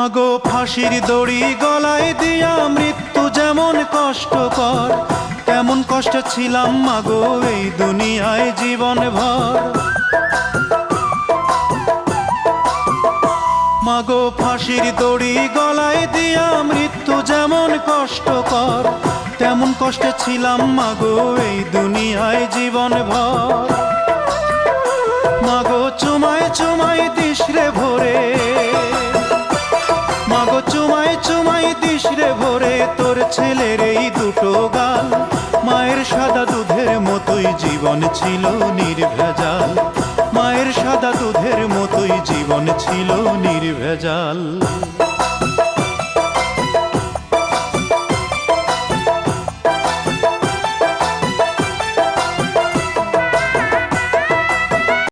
মাগো ফাঁসির দড়ি গলায় দিয়া মৃত্যু যেমন কষ্টকর, তেমন কষ্ট ছিলাম মাগো এই দুনিয়ায় জীবন ভর। মাগো ফাঁসির দড়ি গলায় দিয়া মৃত্যু যেমন কষ্টকর, তেমন কষ্টে ছিলাম মাগো এই দুনিয়ায় জীবন ভর। মাগো চুমায় চুমায় দিশরে ভরে, মাগো চুমায় চুমায় দিশরে ভরে তোর ছেলের এই দুটো গাল। মায়ের সাদা দুধের মতোই জীবন ছিল নির্ভেজাল, মায়ের সাদা দুধের মতোই জীবন ছিল নির্ভেজাল।